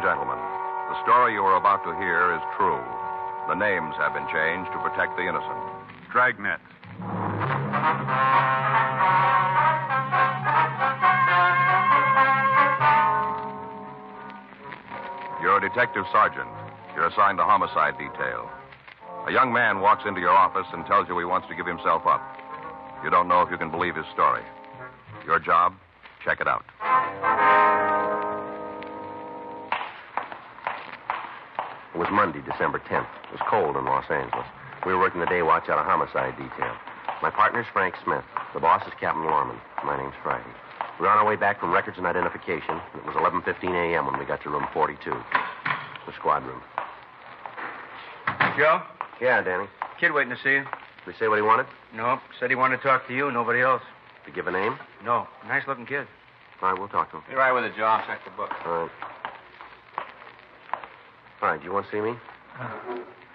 and gentlemen, the story you are about to hear is true. The names have been changed to protect the innocent. Dragnet. You're a detective sergeant. You're assigned the homicide detail. A young man walks into your office and tells you he wants to give himself up. You don't know if you can believe his story. Your job? Check it out. It was Monday, December 10th. It was cold in Los Angeles. We were working the day watch out of homicide detail. My partner's Frank Smith. The boss is Captain Lorman. My name's Friday. We were on our way back from records and identification. It was 11:15 a.m. when we got to room 42, the squad room. Joe? Yeah, Danny. Kid waiting to see you. Did he say what he wanted? No, said he wanted to talk to you, nobody else. Did he give a name? No, nice-looking kid. All right, we'll talk to him. Be right with it, Joe. I'll check the book. All right. All right, do you want to see me?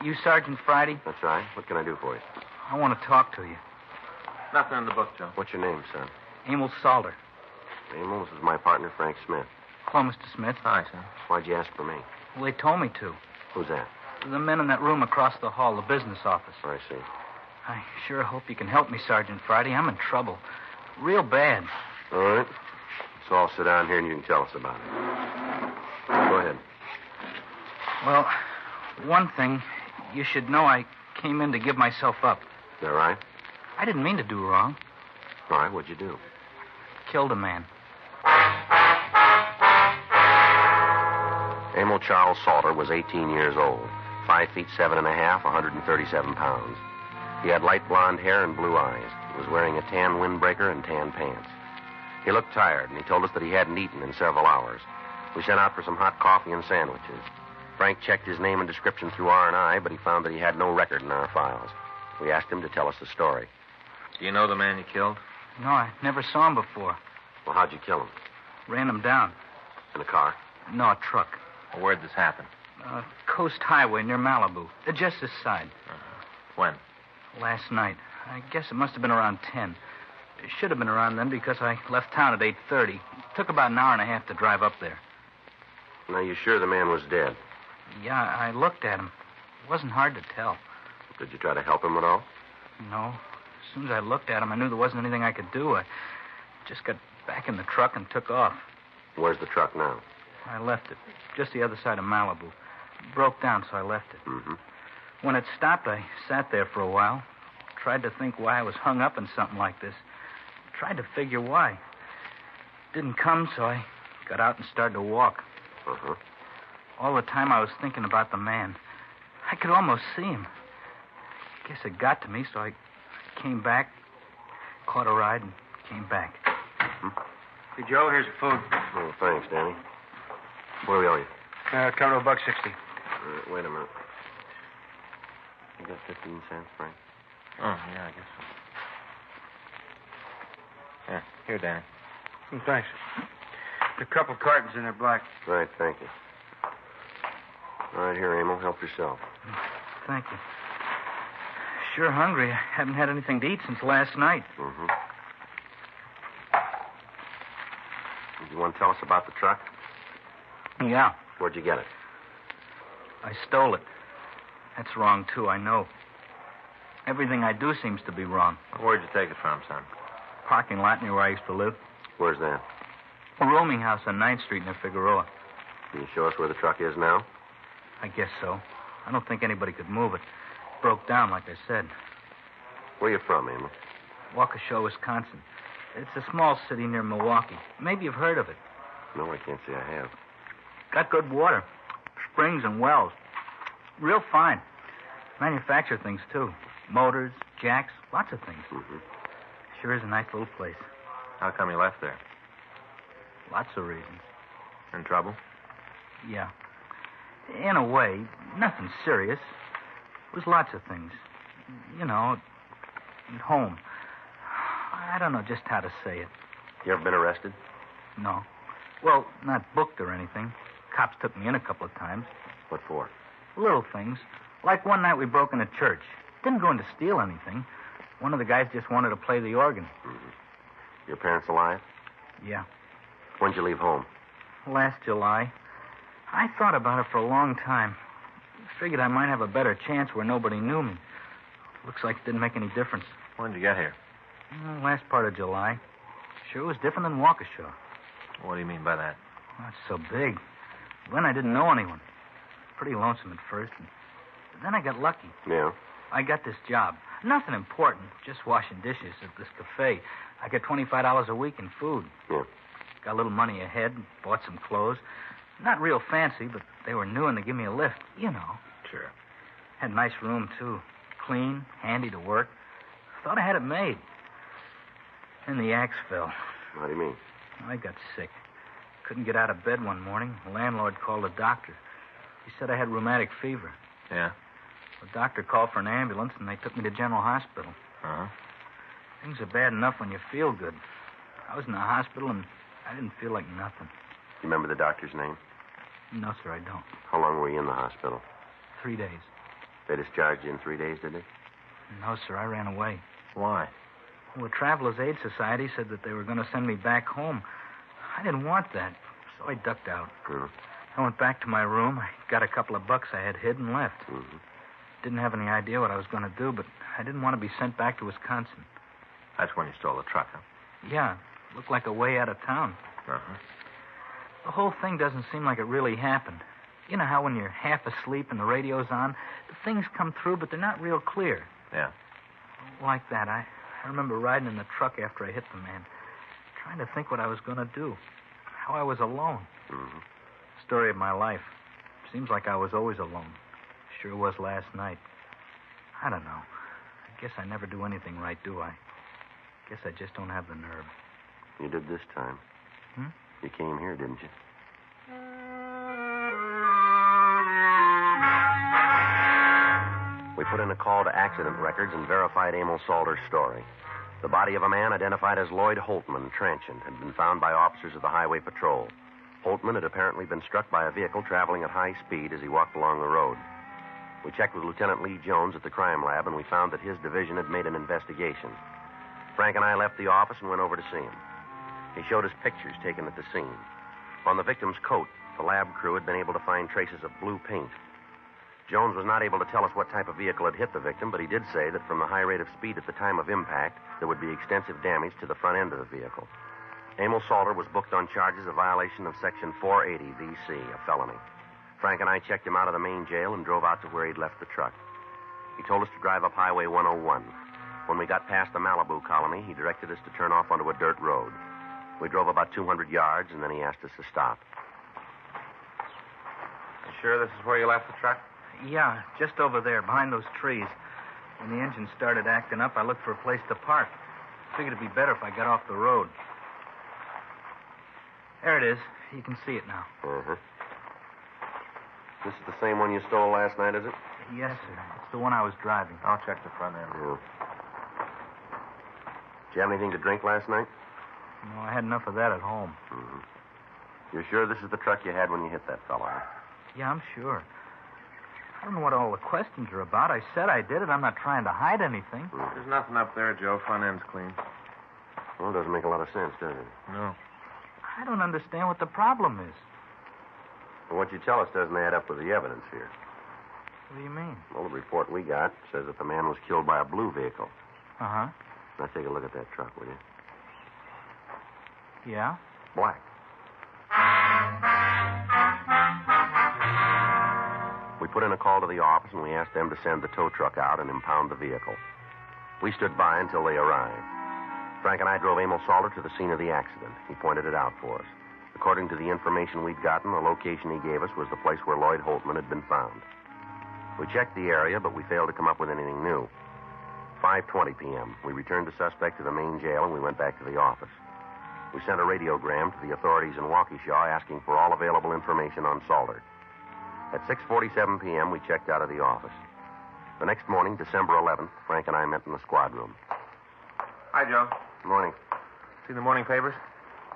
You Sergeant Friday? That's right. What can I do for you? I want to talk to you. Nothing in the book, Joe. What's your name, son? Emil Salter. Emil, this is my partner, Frank Smith. Hello, Mr. Smith. Hi, son. Why'd you ask for me? Well, they told me to. Who's that? The men in that room across the hall, the business office. I see. I sure hope you can help me, Sergeant Friday. I'm in trouble. Real bad. All right. So I'll sit down here and you can tell us about it. Go ahead. Well, one thing, you should know I came in to give myself up. Is that right? I didn't mean to do wrong. All right, what'd you do? Killed a man. Emil Charles Salter was 18 years old, 5 feet 7 and a half, 137 pounds. He had light blonde hair and blue eyes. He was wearing a tan windbreaker and tan pants. He looked tired, and he told us that he hadn't eaten in several hours. We sent out for some hot coffee and sandwiches. Frank checked his name and description through R&I, but he found that he had no record in our files. We asked him to tell us the story. Do you know the man you killed? No, I never saw him before. Well, how'd you kill him? Ran him down. In a car? No, a truck. Well, where'd this happen? Coast Highway near Malibu. Just this side. When? Last night. I guess it must have been around 10. It should have been around then because I left town at 8:30. It took about an hour and a half to drive up there. Now, you sure the man was dead? Yeah, I looked at him. It wasn't hard to tell. Did you try to help him at all? No. As soon as I looked at him, I knew there wasn't anything I could do. I just got back in the truck and took off. Where's the truck now? I left it. Just the other side of Malibu. It broke down, so I left it. Mm-hmm. When it stopped, I sat there for a while. Tried to think why I was hung up in something like this. Tried to figure why. Didn't come, so I got out and started to walk. Uh-huh. All the time I was thinking about the man. I could almost see him. Guess it got to me, so I came back, caught a ride, and came back. Mm-hmm. Hey, Joe, here's your food. Oh, thanks, Danny. What do we owe you? Come to $1.60. Wait a minute. You got 15 cents, Frank? Oh, yeah, I guess so. Yeah, here, Danny. Thanks. A couple cartons in there, black. Right, thank you. All right, here, Emil. Help yourself. Thank you. Sure hungry. I haven't had anything to eat since last night. Mm-hmm. You want to tell us about the truck? Yeah. Where'd you get it? I stole it. That's wrong, too, I know. Everything I do seems to be wrong. Where'd you take it from, son? Parking lot near where I used to live. Where's that? A rooming house on 9th Street near Figueroa. Can you show us where the truck is now? I guess so. I don't think anybody could move it. Broke down, like I said. Where you from, Emil? Waukesha, Wisconsin. It's a small city near Milwaukee. Maybe you've heard of it. No, I can't say I have. Got good water. Springs and wells. Real fine. Manufacture things, too. Motors, jacks, lots of things. Mm-hmm. Sure is a nice little place. How come you left there? Lots of reasons. In trouble? Yeah. In a way, nothing serious. It was lots of things. You know, at home. I don't know just how to say it. You ever been arrested? No. Well, not booked or anything. Cops took me in a couple of times. What for? Little things. Like one night we broke in a church. Didn't go in to steal anything. One of the guys just wanted to play the organ. Mm-hmm. Your parents alive? Yeah. When'd you leave home? Last July. I thought about it for a long time. Figured I might have a better chance where nobody knew me. Looks like it didn't make any difference. When did you get here? Last part of July. Sure was different than Waukesha. What do you mean by that? Well, it's so big. Then I didn't know anyone. Pretty lonesome at first. And then I got lucky. Yeah? I got this job. Nothing important. Just washing dishes at this cafe. I get $25 a week in food. Yeah. Got a little money ahead. Bought some clothes. Not real fancy, but they were new and they give me a lift. You know. Sure. Had a nice room, too. Clean, handy to work. Thought I had it made. Then the axe fell. How do you mean? I got sick. Couldn't get out of bed one morning. The landlord called a doctor. He said I had rheumatic fever. Yeah? The doctor called for an ambulance, and they took me to General Hospital. Uh-huh. Things are bad enough when you feel good. I was in the hospital, and I didn't feel like nothing. You remember the doctor's name? No, sir, I don't. How long were you in the hospital? 3 days. They discharged you in 3 days, did they? No, sir, I ran away. Why? Well, the Travelers Aid Society said that they were going to send me back home. I didn't want that, so I ducked out. Mm-hmm. I went back to my room. I got a couple of bucks I had hid and left. Mm-hmm. Didn't have any idea what I was going to do, but I didn't want to be sent back to Wisconsin. That's when you stole the truck, huh? Yeah, looked like a way out of town. Uh-huh. The whole thing doesn't seem like it really happened. You know how when you're half asleep and the radio's on, the things come through, but they're not real clear. Yeah. Like that. I remember riding in the truck after I hit the man, trying to think what I was going to do, how I was alone. Mm-hmm. Story of my life. Seems like I was always alone. Sure was last night. I don't know. I guess I never do anything right, do I? Guess I just don't have the nerve. You did this time. Hmm? You came here, didn't you? We put in a call to accident records and verified Emil Salter's story. The body of a man identified as Lloyd Holtman, transient, had been found by officers of the Highway Patrol. Holtman had apparently been struck by a vehicle traveling at high speed as he walked along the road. We checked with Lieutenant Lee Jones at the crime lab, and we found that his division had made an investigation. Frank and I left the office and went over to see him. He showed us pictures taken at the scene. On the victim's coat, the lab crew had been able to find traces of blue paint. Jones was not able to tell us what type of vehicle had hit the victim, but he did say that from the high rate of speed at the time of impact, there would be extensive damage to the front end of the vehicle. Emil Salter was booked on charges of violation of Section 480 V.C., a felony. Frank and I checked him out of the main jail and drove out to where he'd left the truck. He told us to drive up Highway 101. When we got past the Malibu colony, he directed us to turn off onto a dirt road. We drove about 200 yards, and then he asked us to stop. You sure this is where you left the truck? Yeah, just over there, behind those trees. When the engine started acting up, I looked for a place to park. Figured it'd be better if I got off the road. There it is. You can see it now. Uh-huh. This is the same one you stole last night, is it? Yes, sir. It's the one I was driving. I'll check the front end. Yeah. Did you have anything to drink last night? No, I had enough of that at home. Mm-hmm. You're sure this is the truck you had when you hit that fellow? Huh? Yeah, I'm sure. I don't know what all the questions are about. I said I did it. I'm not trying to hide anything. There's nothing up there, Joe. Front end's clean. Well, it doesn't make a lot of sense, does it? No. I don't understand what the problem is. Well, what you tell us doesn't add up with the evidence here. What do you mean? Well, the report we got says that the man was killed by a blue vehicle. Uh-huh. Now, take a look at that truck, will you? Yeah? Black. We put in a call to the office, and we asked them to send the tow truck out and impound the vehicle. We stood by until they arrived. Frank and I drove Emil Salter to the scene of the accident. He pointed it out for us. According to the information we'd gotten, the location he gave us was the place where Lloyd Holtman had been found. We checked the area, but we failed to come up with anything new. 5:20 p.m., we returned the suspect to the main jail, and we went back to the office. We sent a radiogram to the authorities in Waukesha asking for all available information on Salter. At 6:47 p.m., we checked out of the office. The next morning, December 11th, Frank and I met in the squad room. Hi, Joe. Good morning. See the morning papers?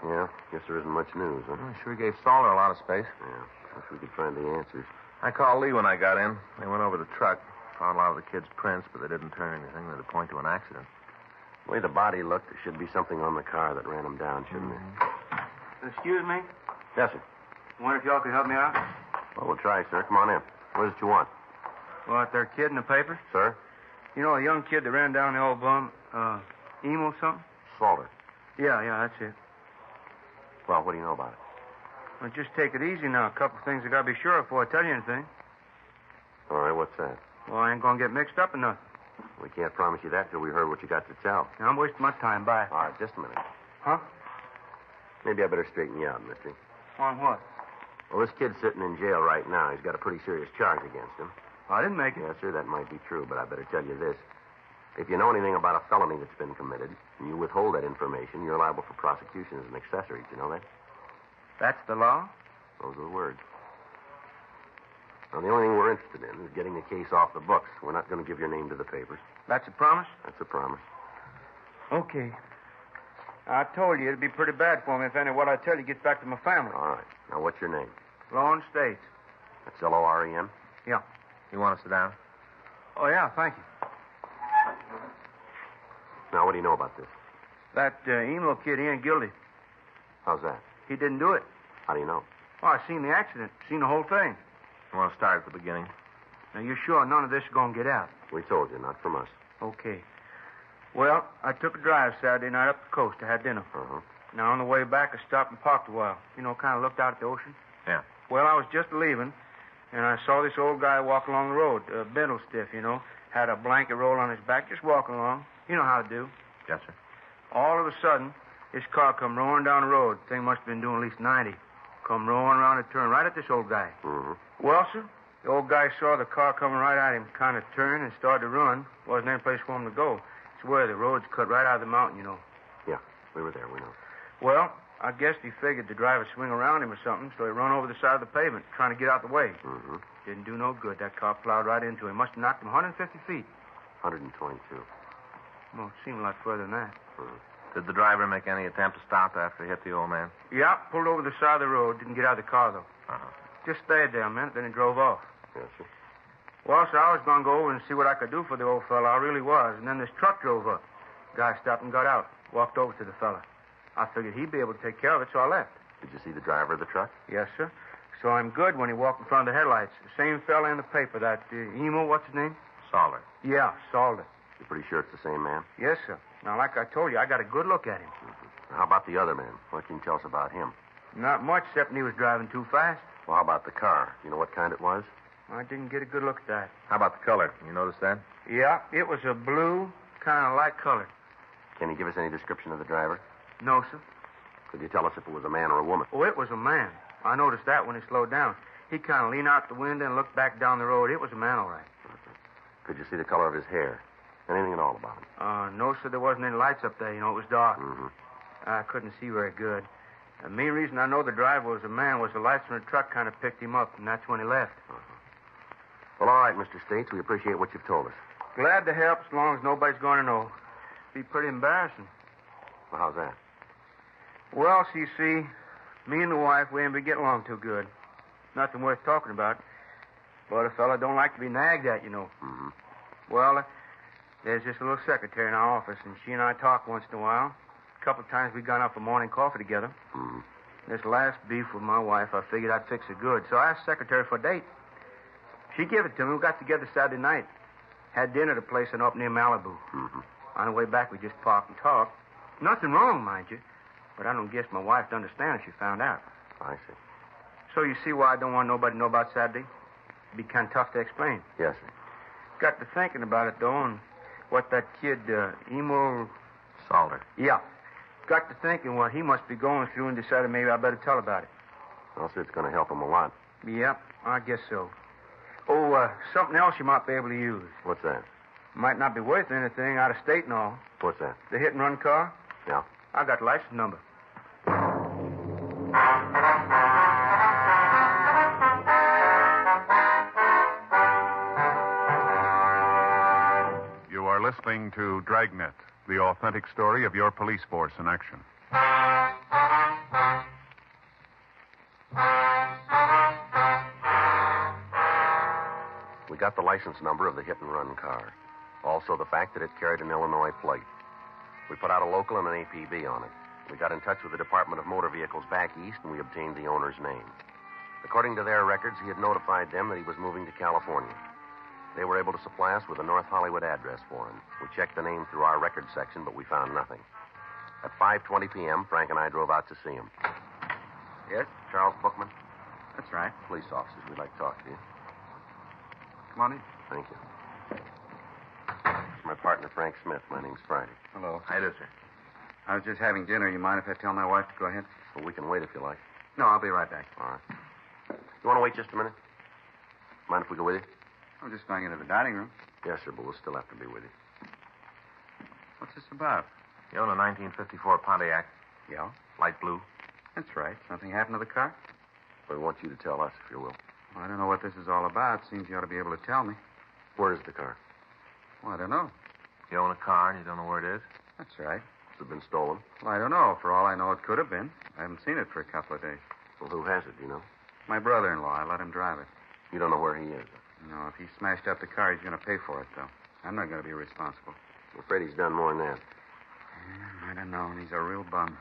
Yeah, guess there isn't much news, huh? Well, sure gave Salter a lot of space. Yeah, wish we could find the answers. I called Lee when I got in. They went over the truck, found a lot of the kids' prints, but they didn't turn anything that would point to an accident. The way the body looked, there should be something on the car that ran him down, shouldn't there? Excuse me. Yes, sir. I wonder if y'all could help me out? Well, we'll try, sir. Come on in. What is it you want? What, their kid in the paper? Sir? You know, a young kid that ran down the old bum, Emo something? Salter. Yeah, that's it. Well, what do you know about it? Well, just take it easy now. A couple of things I got to be sure of before I tell you anything. All right, what's that? Well, I ain't going to get mixed up in nothing. We can't promise you that till we heard what you got to tell. Now, I'm wasting my time. Bye. All right, just a minute. Huh? Maybe I better straighten you out, mister. On what? Well, this kid's sitting in jail right now. He's got a pretty serious charge against him. I didn't make it. Yes, sir, that might be true, but I better tell you this. If you know anything about a felony that's been committed, and you withhold that information, you're liable for prosecution as an accessory. Do you know that? That's the law? Those are the words. Now, the only thing we're interested in is getting the case off the books. We're not going to give your name to the papers. That's a promise? That's a promise. Okay. I told you it'd be pretty bad for me if any of what I tell you gets back to my family. All right. Now, what's your name? Lawrence States. That's Loren? Yeah. You want to sit down? Oh, yeah, thank you. Now, what do you know about this? That emo kid, he ain't guilty. How's that? He didn't do it. How do you know? Oh, I seen the accident. Seen the whole thing. You want to start at the beginning? Now, you're sure none of this is going to get out? We told you, not from us. Okay. Well, I took a drive Saturday night up the coast. I had dinner. Uh-huh. Now, on the way back, I stopped and parked a while. You know, kind of looked out at the ocean. Yeah. Well, I was just leaving, and I saw this old guy walk along the road, bent stiff, you know. Had a blanket roll on his back, just walking along. You know how to do. Yes, sir. All of a sudden, this car come roaring down the road. Thing must have been doing at least 90. Come roaring around a turn right at this old guy. Mm-hmm. Well, sir, the old guy saw the car coming right at him, kind of turned and started to run. Wasn't any place for him to go. It's where the road's cut right out of the mountain, you know. Yeah, we were there, we know. Well, I guess he figured the driver swing around him or something, so he run over the side of the pavement, trying to get out the way. Mm-hmm. Didn't do no good. That car plowed right into him. Must have knocked him 150 feet. 122. Well, it seemed a lot further than that. Mm-hmm. Did the driver make any attempt to stop after he hit the old man? Yeah, pulled over the side of the road. Didn't get out of the car, though. Uh-huh. Just stayed there a minute, then he drove off. Yes, sir. Well, sir, I was going to go over and see what I could do for the old fella. I really was. And then this truck drove up. Guy stopped and got out. Walked over to the fella. I figured he'd be able to take care of it, so I left. Did you see the driver of the truck? Yes, sir. Saw him good when he walked in front of the headlights. The same fella in the paper, that emo, what's his name? Salter. Yeah, Salter. You're pretty sure it's the same man? Yes, sir. Now, like I told you, I got a good look at him. Mm-hmm. How about the other man? What can you tell us about him? Not much, except he was driving too fast. Well, how about the car? You know what kind it was? I didn't get a good look at that. How about the color? You notice that? Yeah, it was a blue, kind of light color. Can you give us any description of the driver? No, sir. Could you tell us if it was a man or a woman? Oh, it was a man. I noticed that when he slowed down. He kind of leaned out the window and looked back down the road. It was a man, all right. Could you see the color of his hair? Anything at all about him? No, sir, there wasn't any lights up there. You know, it was dark. Mm-hmm. I couldn't see very good. The main reason I know the driver was a man was the lights from the truck kind of picked him up, and that's when he left. Well, all right, Mr. States. We appreciate what you've told us. Glad to help as long as nobody's going to know. Be pretty embarrassing. Well, how's that? Well, so you see, me and the wife, we ain't been getting along too good. Nothing worth talking about. But a fella don't like to be nagged at, you know. Mm-hmm. Well, there's this little secretary in our office, and she and I talk once in a while. A couple of times we gone out for morning coffee together. Mm-hmm. This last beef with my wife, I figured I'd fix it good. So I asked the secretary for a date. She gave it to me. We got together Saturday night. Had dinner at a place up near Malibu. Mm-hmm. On the way back, we just parked and talked. Nothing wrong, mind you. But I don't guess my wife'd understand if she found out. I see. So you see why I don't want nobody to know about Saturday? It'd be kind of tough to explain. Yes, sir. Got to thinking about it, though, and what that kid, Emo... Salter. Yeah. Got to thinking what he must be going through and decided maybe I better tell about it. Well, sir, it's going to help him a lot. Yep, I guess so. Oh, something else you might be able to use. What's that? Might not be worth anything out of state and all. What's that? The hit-and-run car? Yeah. I got license number. You are listening to Dragnet, the authentic story of your police force in action. We got the license number of the hit-and-run car. Also the fact that it carried an Illinois plate. We put out a local and an APB on it. We got in touch with the Department of Motor Vehicles back east, and we obtained the owner's name. According to their records, he had notified them that he was moving to California. They were able to supply us with a North Hollywood address for him. We checked the name through our records section, but we found nothing. At 5:20 p.m., Frank and I drove out to see him. Yes? Charles Bookman, That's right. police officers. We'd like to talk to you. Come on in. Thank you. This is my partner, Frank Smith. My name's Friday. Hello. How do, sir? I was just having dinner. You mind if I tell my wife to go ahead? Well, we can wait if you like. No, I'll be right back. All right. You want to wait just a minute? Mind if we go with you? I'm just going into the dining room. Yes, sir, but we'll still have to be with you. What's this about? You own a 1954 Pontiac, Yeah, light blue. that's right. Something happened to the car? We want you to tell us, if you will. Well, I don't know what this is all about. Seems you ought to be able to tell me. Where is the car? Well, I don't know. You own a car and you don't know where it is? That's right. Has it been stolen? Well, I don't know. For all I know, it could have been. I haven't seen it for a couple of days. Well, who has it, do you know? My brother-in-law. I let him drive it. You don't know where he is. No, if he smashed up the car, he's going to pay for it, though. I'm not going to be responsible. I'm afraid he's done more than that. I don't know. He's a real bum.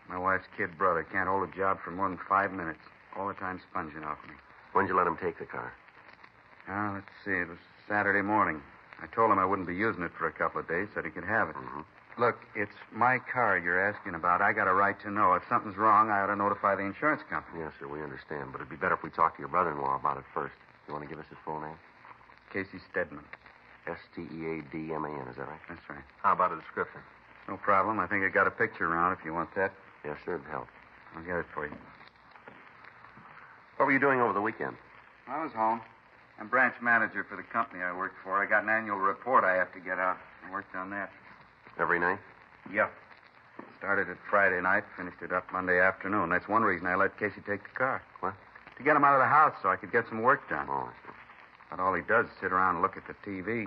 My wife's kid brother can't hold a job for more than 5 minutes. All the time sponging off me. When'd you let him take the car? Let's see. It was Saturday morning. I told him I wouldn't be using it for a couple of days, said he could have it. Mm-hmm. Look, it's my car you're asking about. I got a right to know. If something's wrong, I ought to notify the insurance company. Yes, sir, we understand. But it'd be better if we talked to your brother-in-law about it first. You want to give us his full name? Casey Stedman. Steadman, is that right? That's right. How about a description? No problem. I think I got a picture around if you want that. Yes, sir, it'd help. I'll get it for you. What were you doing over the weekend? I was home. I'm branch manager for the company I work for. I got an annual report I have to get out. I worked on that. Every night? Yeah. Started it Friday night, finished it up Monday afternoon. That's one reason I let Casey take the car. What? To get him out of the house so I could get some work done. Oh, I see. But all he does is sit around and look at the TV.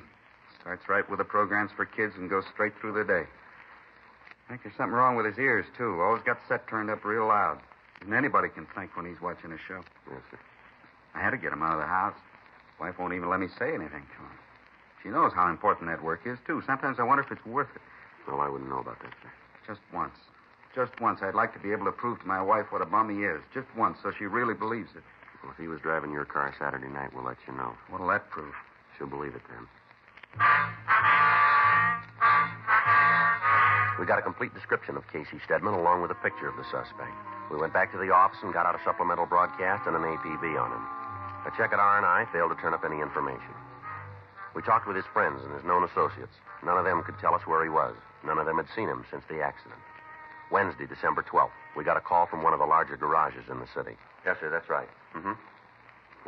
Starts right with the programs for kids and goes straight through the day. I think there's something wrong with his ears, too. Always got set turned up real loud. And anybody can think when he's watching a show. Yes, sir. I had to get him out of the house. Wife won't even let me say anything to him. She knows how important that work is, too. Sometimes I wonder if it's worth it. Well, I wouldn't know about that, sir. Just once. Just once, I'd like to be able to prove to my wife what a bum he is. Just once, so she really believes it. Well, if he was driving your car Saturday night, we'll let you know. What'll that prove? She'll believe it then. We got a complete description of Casey Stedman along with a picture of the suspect. We went back to the office and got out a supplemental broadcast and an APB on him. A check at R&I failed to turn up any information. We talked with his friends and his known associates. None of them could tell us where he was. None of them had seen him since the accident. Wednesday, December 12th, we got a call from one of the larger garages in the city. Yes, sir, that's right. Mm-hmm.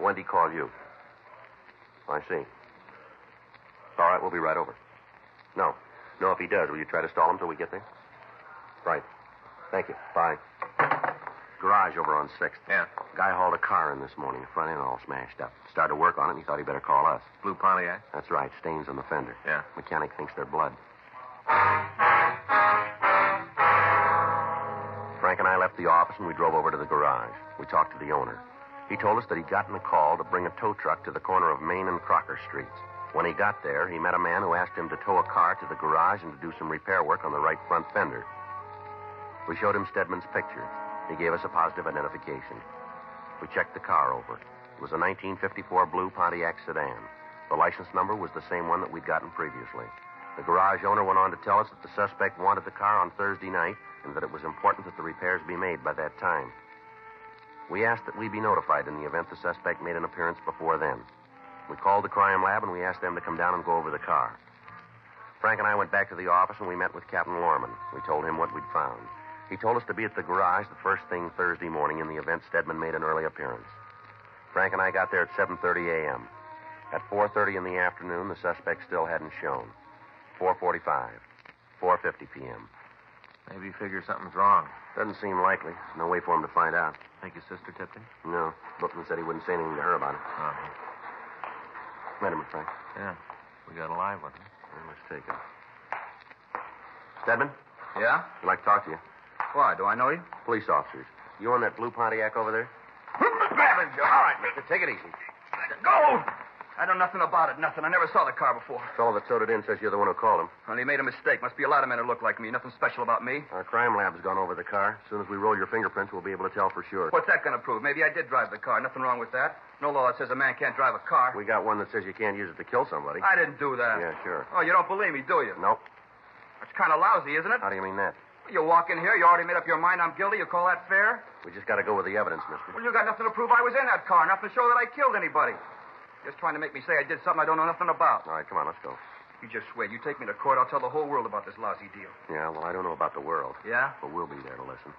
When did he call you? I see. All right, we'll be right over. No, if he does, will you try to stall him till we get there? Right. Thank you. Bye. Garage over on 6th. Yeah. Guy hauled a car in this morning, front end all smashed up. Started to work on it, and he thought he'd better call us. Blue Pontiac? That's right, stains on the fender. Yeah. Mechanic thinks they're blood. Frank and I left the office, and we drove over to the garage. We talked to the owner. He told us that he'd gotten a call to bring a tow truck to the corner of Main and Crocker Streets. When he got there, he met a man who asked him to tow a car to the garage and to do some repair work on the right front fender. We showed him Stedman's picture. He gave us a positive identification. We checked the car over. It was a 1954 blue Pontiac sedan. The license number was the same one that we'd gotten previously. The garage owner went on to tell us that the suspect wanted the car on Thursday night and that it was important that the repairs be made by that time. We asked that we be notified in the event the suspect made an appearance before then. We called the crime lab and we asked them to come down and go over the car. Frank and I went back to the office and we met with Captain Lorman. We told him what we'd found. He told us to be at the garage the first thing Thursday morning in the event Stedman made an early appearance. Frank and I got there at 7:30 a.m. At 4:30 in the afternoon, the suspect still hadn't shown. 4:45, 4:50 p.m. Maybe he figures something's wrong. Doesn't seem likely. No way for him to find out. Think his sister tipped him? No. Bookman said he wouldn't say anything to her about it. Uh-huh. Met him, Frank. Yeah. We got a live one. Well, let's take it. Stedman, Yeah? I'd like to talk to you. Why? Do I know you? Police officers. You on that blue Pontiac over there? Grab him, Joe. All right, mister. Take it easy. Go! I know nothing about it, nothing. I never saw the car before. The fellow that towed it in says you're the one who called him. Well, he made a mistake. Must be a lot of men who look like me. Nothing special about me. Our crime lab's gone over the car. As soon as we roll your fingerprints, we'll be able to tell for sure. What's that going to prove? Maybe I did drive the car. Nothing wrong with that. No law that says a man can't drive a car. We got one that says you can't use it to kill somebody. I didn't do that. Yeah, sure. Oh, you don't believe me, do you? Nope. That's kind of lousy, isn't it? How do you mean that? You walk in here, you already made up your mind I'm guilty. You call that fair? We just got to go with the evidence, mister. Well, you got nothing to prove I was in that car. Nothing to show that I killed anybody. Just trying to make me say I did something I don't know nothing about. All right, come on, let's go. You just wait. You take me to court, I'll tell the whole world about this lousy deal. Yeah, well, I don't know about the world. Yeah? But we'll be there to listen.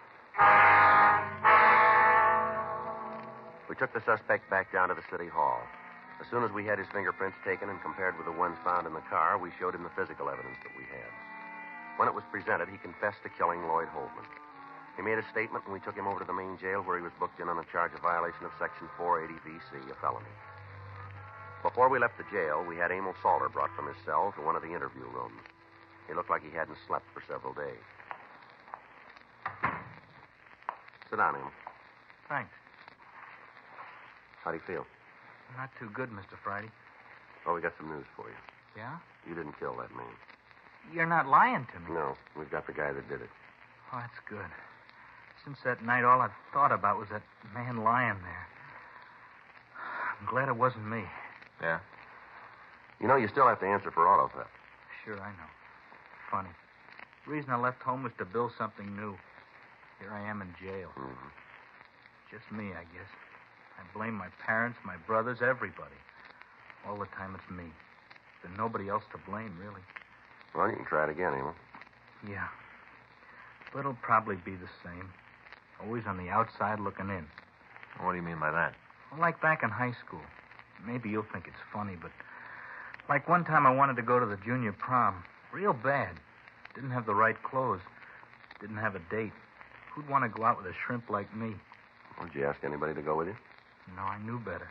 We took the suspect back down to the city hall. As soon as we had his fingerprints taken and compared with the ones found in the car, we showed him the physical evidence that we had. When it was presented, he confessed to killing Lloyd Holtman. He made a statement, and we took him over to the main jail where he was booked in on a charge of violation of Section 480 V.C., a felony. Before we left the jail, we had Emil Salter brought from his cell to one of the interview rooms. He looked like he hadn't slept for several days. Sit down, Emil. Thanks. How do you feel? Not too good, Mr. Friday. Oh, we got some news for you. Yeah? You didn't kill that man. You're not lying to me. No, we've got the guy that did it. Oh, that's good. Since that night, all I've thought about was that man lying there. I'm glad it wasn't me. Yeah? You know, you still have to answer for auto theft. Sure, I know. Funny. The reason I left home was to build something new. Here I am in jail. Mm-hmm. Just me, I guess. I blame my parents, my brothers, everybody. All the time it's me. There's nobody else to blame, really. Well, you can try it again, Emil. Yeah. But it'll probably be the same. Always on the outside looking in. What do you mean by that? Well, like back in high school. Maybe you'll think it's funny, but like one time I wanted to go to the junior prom. Real bad. Didn't have the right clothes. Didn't have a date. Who'd want to go out with a shrimp like me? Well, did you ask anybody to go with you? No, I knew better.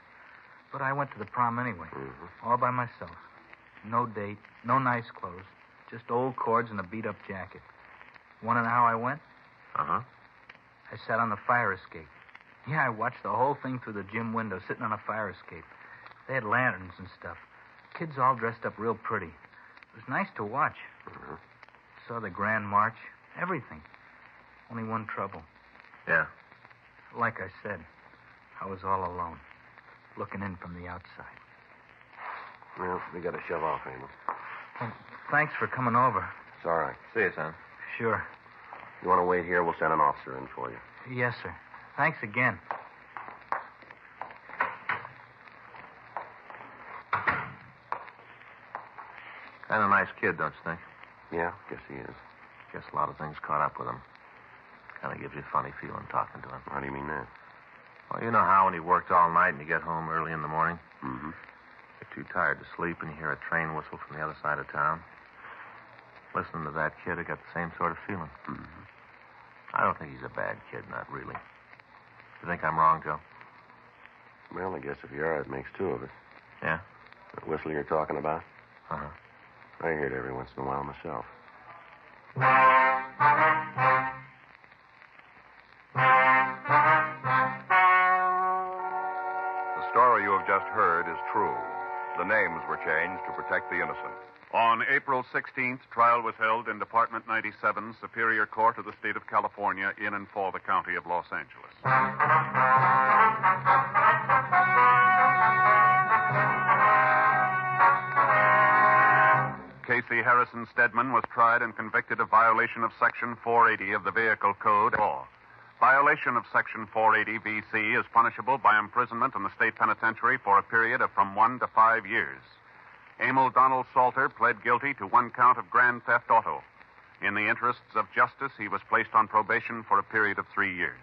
But I went to the prom anyway. Mm-hmm. All by myself. No date, no nice clothes. Just old cords and a beat-up jacket. Want to know how I went? Uh-huh. I sat on the fire escape. Yeah, I watched the whole thing through the gym window, sitting on a fire escape. They had lanterns and stuff. Kids all dressed up real pretty. It was nice to watch. Mm-hmm. Saw the Grand March, everything. Only one trouble. Yeah? Like I said, I was all alone, looking in from the outside. Well, we got to shove off, Emil. Well, thanks for coming over. It's all right. See you, son. Sure. You want to wait here? We'll send an officer in for you. Yes, sir. Thanks again. Kind of nice kid, don't you think? Yeah, guess he is. Guess a lot of things caught up with him. Kind of gives you a funny feeling talking to him. How do you mean that? Well, you know how when he worked all night and you get home early in the morning? Mm-hmm. You're too tired to sleep and you hear a train whistle from the other side of town. Listening to that kid, I got the same sort of feeling. Mm-hmm. I don't think he's a bad kid, not really. You think I'm wrong, Joe? Well, I guess if you are, it makes two of us. Yeah? That whistle you're talking about? Uh-huh. I hear it every once in a while myself. The story you have just heard is true. The names were changed to protect the innocent. On April 16th, trial was held in Department 97, Superior Court of the State of California, in and for the County of Los Angeles. Casey Harrison Stedman was tried and convicted of violation of Section 480 of the Vehicle Code law. Violation of Section 480 V.C. is punishable by imprisonment in the state penitentiary for a period of from 1 to 5 years. Emil Donald Salter pled guilty to one count of grand theft auto. In the interests of justice, he was placed on probation for a period of 3 years.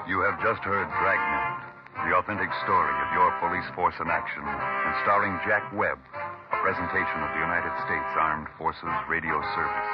You have just heard Dragnet, the authentic story of your police force in action, and starring Jack Webb, a presentation of the United States Armed Forces Radio Service.